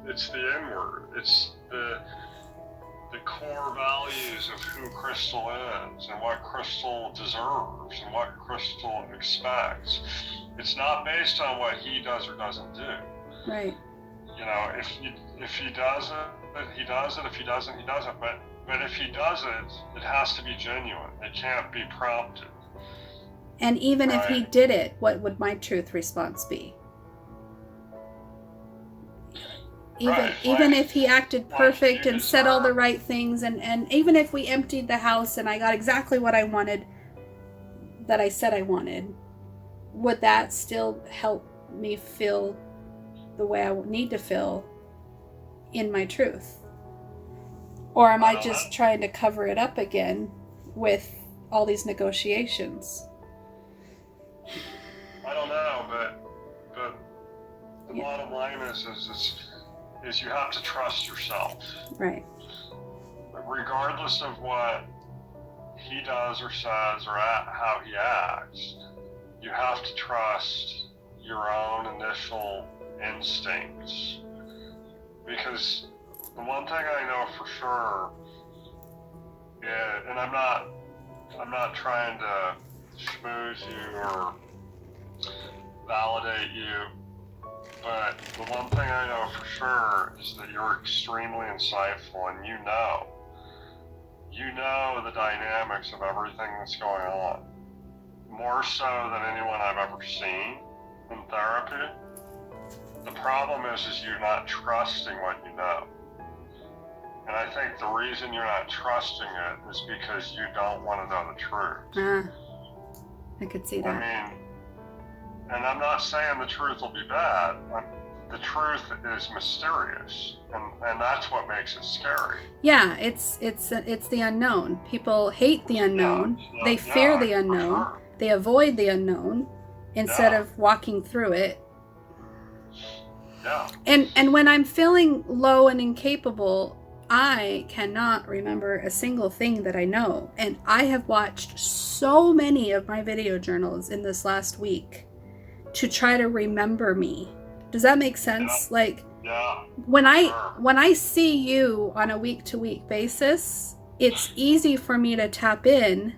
the inward. It's the core values of who Crystal is and what Crystal deserves and what Crystal expects. It's not based on what he does or doesn't do. right. You know, if he does it, he does it. If he doesn't, he doesn't. But if he does it, it has to be genuine. It can't be prompted. And even if he right? did it, what would my truth response be? Even if he acted perfect and said all the right things, and even if we emptied the house and I got exactly what I wanted, that I said I wanted, would that still help me feel the way I need to feel in my truth? Or am I just trying to cover it up again with all these negotiations? I don't know, but the bottom line is you have to trust yourself. Right. Regardless of what he does or says or how he acts, you have to trust your own initial instincts. Because the one thing I know for sure, and I'm not trying to schmooze you or validate you, but the one thing I know for sure is that you're extremely insightful, and you know the dynamics of everything that's going on, more so than anyone I've ever seen in therapy. The problem is you're not trusting what you know. And I think the reason you're not trusting it is because you don't want to know the truth. I could see that. I mean, and I'm not saying the truth will be bad. The truth is mysterious, and that's what makes it scary. Yeah, it's the unknown. People hate the unknown. They fear the unknown. Sure. They avoid the unknown instead of walking through it. Yeah. And when I'm feeling low and incapable, I cannot remember a single thing that I know. And I have watched so many of my video journals in this last week to try to remember me. Does that make sense? Yeah. Like, when I see you on a week-to-week basis, it's easy for me to tap in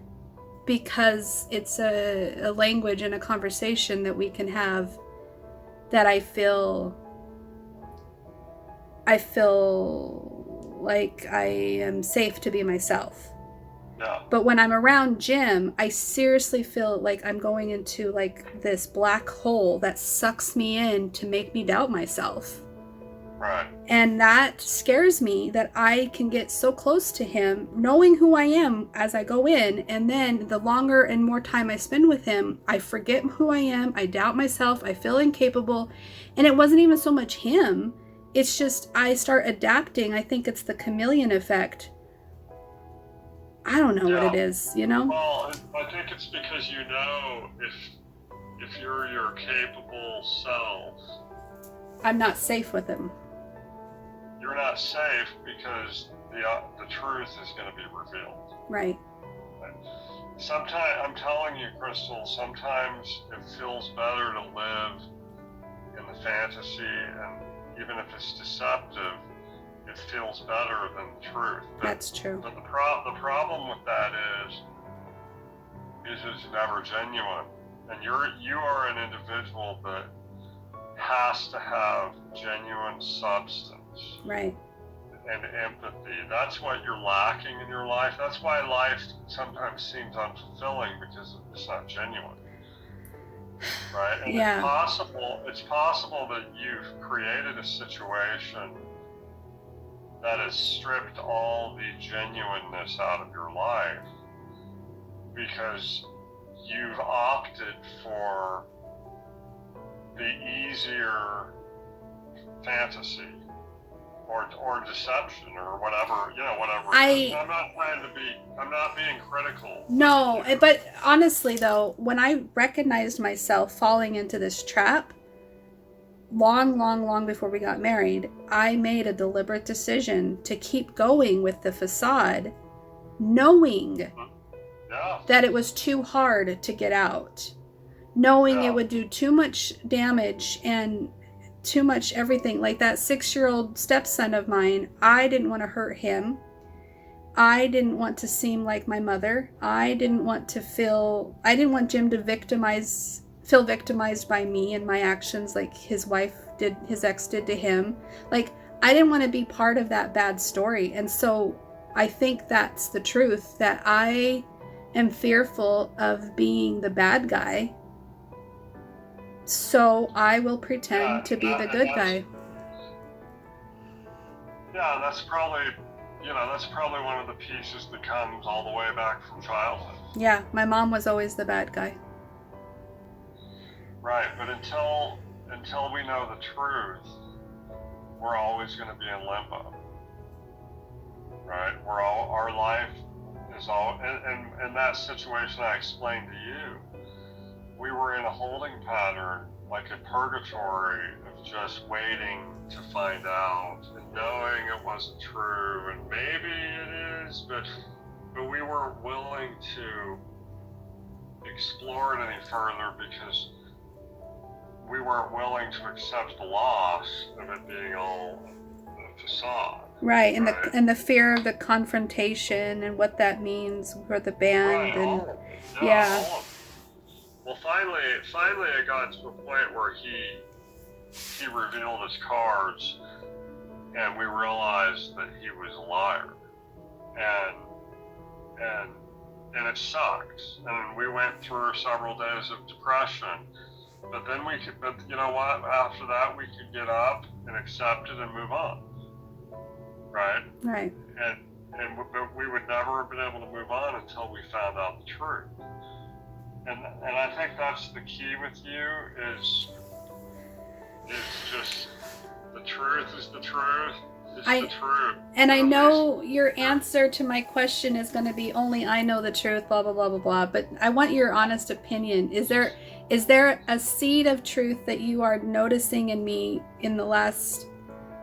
because it's a language and a conversation that we can have that I feel like I am safe to be myself. Yeah. But when I'm around Jim, I seriously feel like I'm going into like this black hole that sucks me in to make me doubt myself. Right. And that scares me that I can get so close to him, knowing who I am as I go in, and then the longer and more time I spend with him, I forget who I am, I doubt myself, I feel incapable, and it wasn't even so much him, it's just I start adapting. I think it's the chameleon effect. I don't know what it is, you know? Well, I think it's because you know if you're your capable self, I'm not safe with him. You're not safe because the truth is going to be revealed. Right. Sometimes, I'm telling you, Crystal, sometimes it feels better to live in the fantasy, and even if it's deceptive, it feels better than the truth. That's true. But the problem with that is it's never genuine, and you are an individual that has to have genuine substance. Right. And empathy. That's what you're lacking in your life. That's why life sometimes seems unfulfilling, because it's not genuine. Right? And it's possible that you've created a situation that has stripped all the genuineness out of your life because you've opted for the easier fantasy or deception or whatever, whatever. I'm not being critical. No, but honestly though, when I recognized myself falling into this trap, long before we got married, I made a deliberate decision to keep going with the facade, knowing that it was too hard to get out, knowing it would do too much damage and too much everything. Like that 6-year-old stepson of mine, I didn't want to hurt him. I didn't want to seem like my mother. I didn't want Jim to feel victimized by me and my actions like his ex did to him. Like, I didn't want to be part of that bad story. And so I think that's the truth, that I am fearful of being the bad guy. So I will pretend to be the good guy. Yeah, that's probably one of the pieces that comes all the way back from childhood. Yeah, my mom was always the bad guy. Right, but until we know the truth, we're always going to be in limbo. Right? Our life is all, in that situation I explained to you, we were in a holding pattern, like a purgatory of just waiting to find out and knowing it wasn't true, and maybe it is, but we weren't willing to explore it any further because we weren't willing to accept the loss of it being all a facade. Right, and the fear of the confrontation and what that means for the band. Right, Well, finally, it got to a point where he revealed his cards, and we realized that he was a liar, and it sucked. And we went through several days of depression. But then but you know what? After that, we could get up and accept it and move on. Right? Right. But we would never have been able to move on until we found out the truth. And I think that's the key with you is just the truth is the truth. The truth. And I know your answer to my question is going to be only I know the truth, blah, blah, blah, blah, blah. But I want your honest opinion. Is there a seed of truth that you are noticing in me in the last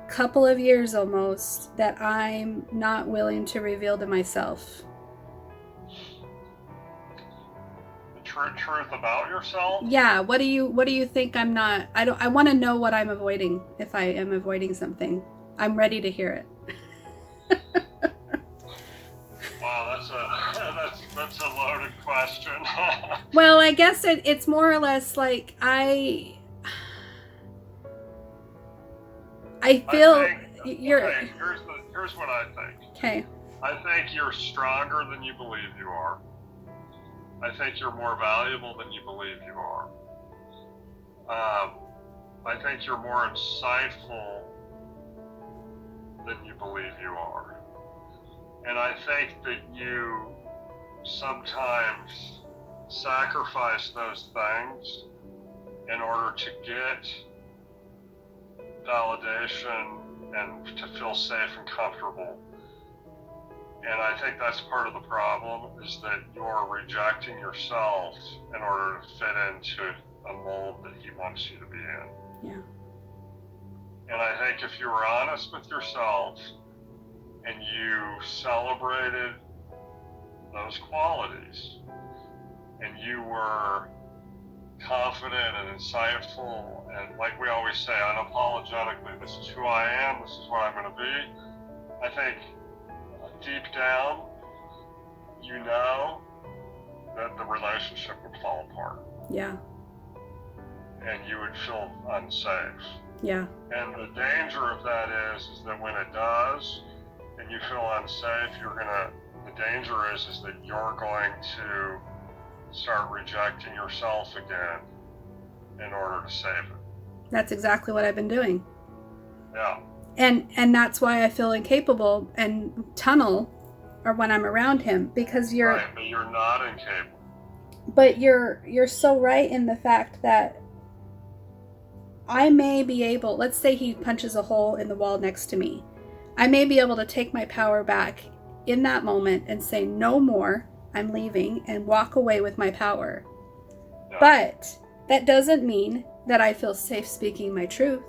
couple of years almost that I'm not willing to reveal to myself? The truth about yourself? Yeah. What do you think I'm not? I want to know what I'm avoiding. If I am avoiding something, I'm ready to hear it. Wow, that's a loaded question. Well, I guess it's more or less like I feel you're. Okay, here's what I think. Okay. I think you're stronger than you believe you are. I think you're more valuable than you believe you are. I think you're more insightful than you believe you are. And I think that you sometimes sacrifice those things in order to get validation and to feel safe and comfortable. And I think that's part of the problem, is that you're rejecting yourself in order to fit into a mold that he wants you to be in. Yeah. And I think if you were honest with yourself and you celebrated those qualities and you were confident and insightful and, like we always say, unapologetically, this is who I am, this is what I'm going to be, I think deep down, you know that the relationship would fall apart. Yeah. And you would feel unsafe. Yeah. And the danger of that is that when it does, and you feel unsafe, the danger is that you're going to start rejecting yourself again in order to save it. That's exactly what I've been doing. Yeah. And that's why I feel incapable and tunnel or when I'm around him, because right, but you're not incapable. But you're so right in the fact that I may be able, let's say he punches a hole in the wall next to me. I may be able to take my power back in that moment and say, no more, I'm leaving, and walk away with my power. Yeah. But that doesn't mean that I feel safe speaking my truth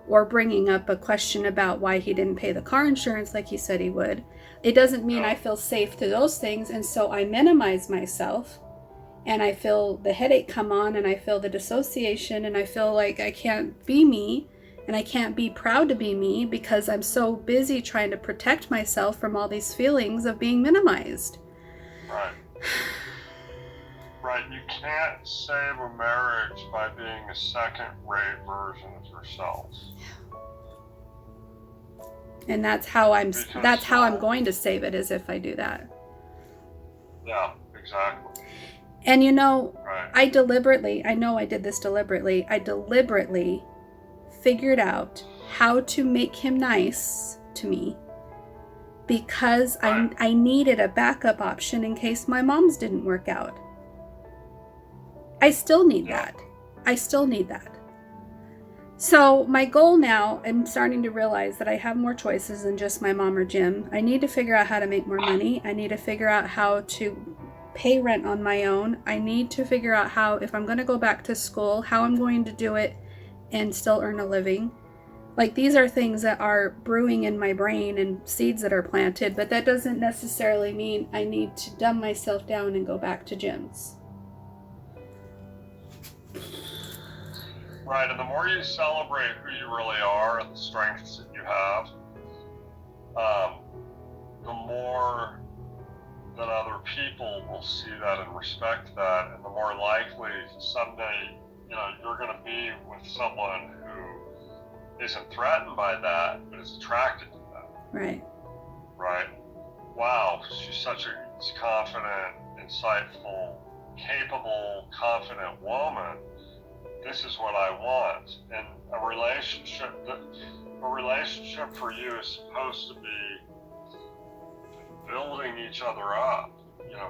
or bringing up a question about why he didn't pay the car insurance like he said he would. It doesn't mean I feel safe to those things, and so I minimize myself, and I feel the headache come on, and I feel the dissociation, and I feel like I can't be me, and I can't be proud to be me because I'm so busy trying to protect myself from all these feelings of being minimized. Right. Right. You can't save a marriage by being a second-rate version of yourself. And that's how I'm going to save it, is if I do that. Yeah, exactly. And you know, right. I know I did this deliberately. I deliberately figured out how to make him nice to me because right. I needed a backup option in case my mom's didn't work out. I still need that. I still need that. So my goal now, I'm starting to realize that I have more choices than just my mom or Jim. I need to figure out how to make more money. I need to figure out how to pay rent on my own. I need to figure out how, if I'm going to go back to school, how I'm going to do it and still earn a living. Like, these are things that are brewing in my brain and seeds that are planted, but that doesn't necessarily mean I need to dumb myself down and go back to Jim's. Right, and the more you celebrate who you really are and the strengths that you have, the more that other people will see that and respect that, and the more likely someday, you're going to be with someone who isn't threatened by that, but is attracted to that. Right. Right? Wow, she's such a confident, insightful, capable, confident woman. This is what I want. And a relationship for you is supposed to be building each other up,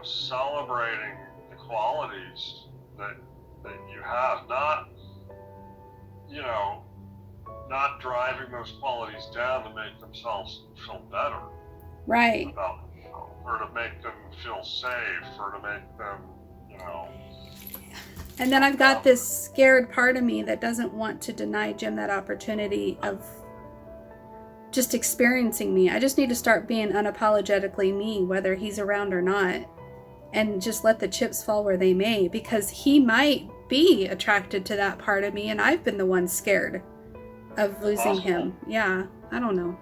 celebrating the qualities that you have, not driving those qualities down to make themselves feel better. Right. Or to make them feel safe, or to make them, And then I've got this scared part of me that doesn't want to deny Jim that opportunity of just experiencing me. I just need to start being unapologetically me, whether he's around or not, and just let the chips fall where they may, because he might be attracted to that part of me, and I've been the one scared of losing him. Yeah, I don't know.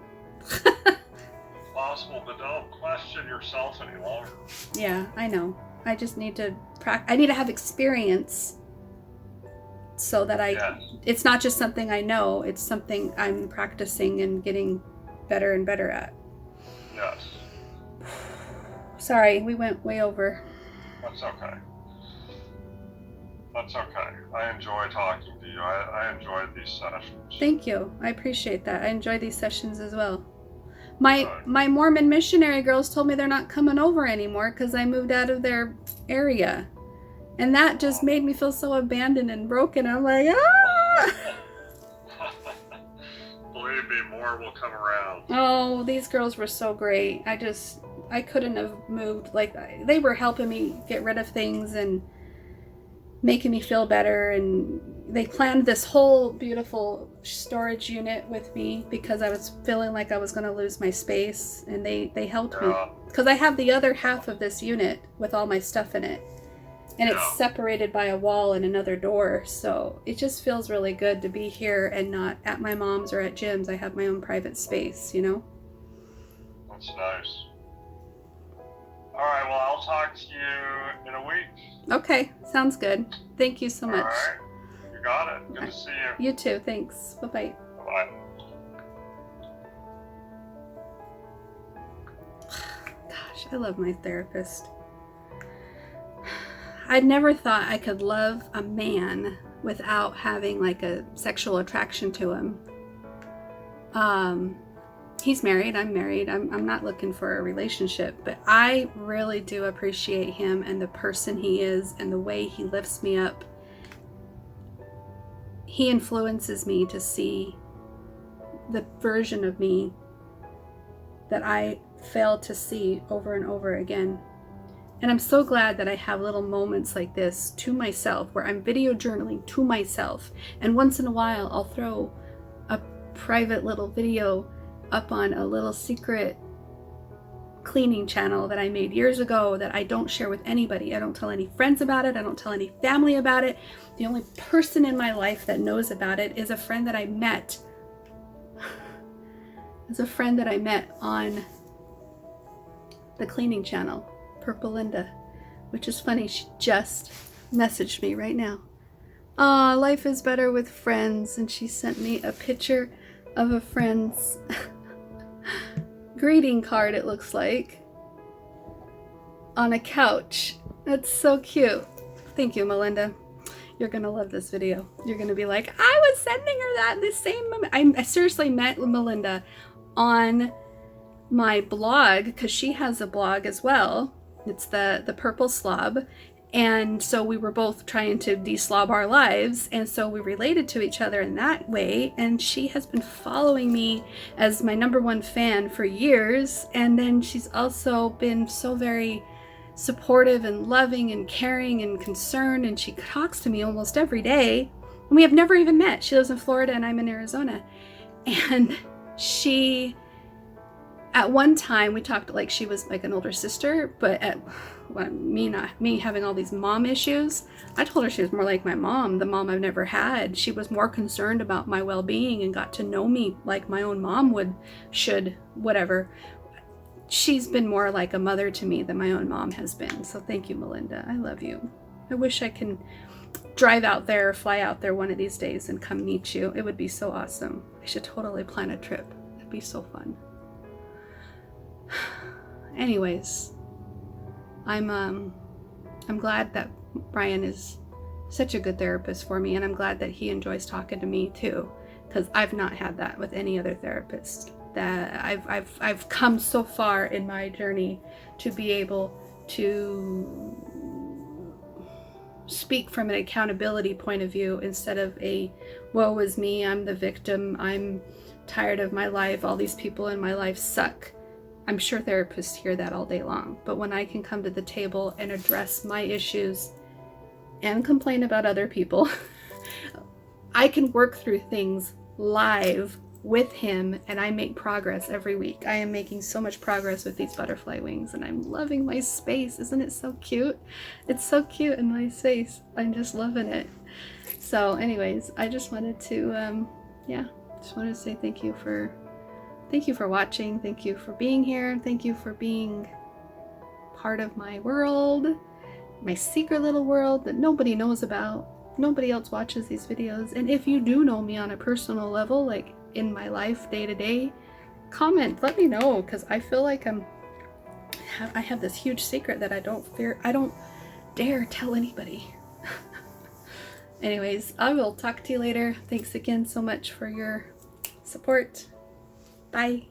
Possible, but don't question yourself any longer. Yeah, I know. I just need to I need to have experience so that it's not just something I know, it's something I'm practicing and getting better and better at. Yes. Sorry, we went way over. That's okay. That's okay. I enjoy talking to you. I enjoyed these sessions. Thank you. I appreciate that. I enjoy these sessions as well. My Mormon missionary girls told me they're not coming over anymore because I moved out of their area. And that just made me feel so abandoned and broken. I'm like, ah! Believe me, more will come around. Oh, these girls were so great. I couldn't have moved. Like, they were helping me get rid of things and making me feel better, and they planned this whole beautiful storage unit with me because I was feeling like I was going to lose my space, and they helped me because I have the other half of this unit with all my stuff in it, and it's separated by a wall and another door, so it just feels really good to be here and not at my mom's or at Jim's. I have my own private space, That's nice. All right, well, I'll talk to you in a week. Okay, sounds good. Thank you so much. All right, you got it. Good to see you. You too, thanks. Bye-bye. Bye-bye. Gosh, I love my therapist. I'd never thought I could love a man without having like a sexual attraction to him. He's married, I'm married. I'm not looking for a relationship, but I really do appreciate him and the person he is and the way he lifts me up. He influences me to see the version of me that I fail to see over and over again. And I'm so glad that I have little moments like this to myself, where I'm video journaling to myself. And once in a while, I'll throw a private little video up on a little secret cleaning channel that I made years ago that I don't share with anybody. I don't tell any friends about it. I don't tell any family about it. The only person in my life that knows about it is a friend that I met. Is a friend that I met on the cleaning channel, Purple Linda, which is funny. She just messaged me right now. Life is better with friends. And she sent me a picture of a friend's greeting card, it looks like, on a couch. That's so cute. Thank you, Melinda. You're gonna love this video. You're gonna be like, I was sending her that the same moment. I seriously met Melinda on my blog, because she has a blog as well. It's the Purple Slob. And so we were both trying to deslob our lives, and so we related to each other in that way. And she has been following me as my #1 fan for years, and then she's also been so very supportive and loving and caring and concerned, and she talks to me almost every day. And we have never even met. She lives in Florida and I'm in Arizona. And she, at one time, we talked like she was like an older sister, but at me having all these mom issues, I told her she was more like my mom, the mom I've never had. She was more concerned about my well-being and got to know me like my own mom should, whatever. She's been more like a mother to me than my own mom has been. So thank you, Melinda. I love you. I wish I can drive out there, fly out there one of these days and come meet you. It would be so awesome. I should totally plan a trip. It'd be so fun. Anyways, I'm glad that Brian is such a good therapist for me, and I'm glad that he enjoys talking to me too, because I've not had that with any other therapist. That I've come so far in my journey to be able to speak from an accountability point of view instead of a woe is me, I'm the victim, I'm tired of my life, all these people in my life suck. I'm sure therapists hear that all day long, but when I can come to the table and address my issues and complain about other people, I can work through things live with him, and I make progress every week. I am making so much progress with these butterfly wings, and I'm loving my space. Isn't it so cute? It's so cute in my space. I'm just loving it. So anyways, I just wanted to, just wanted to say thank you for watching. Thank you for being here. Thank you for being part of my world, my secret little world that nobody knows about. Nobody else watches these videos. And if you do know me on a personal level, like in my life day to day, comment, let me know, because I feel like I have this huge secret that I don't dare tell anybody. Anyways, I will talk to you later. Thanks again so much for your support. Bye.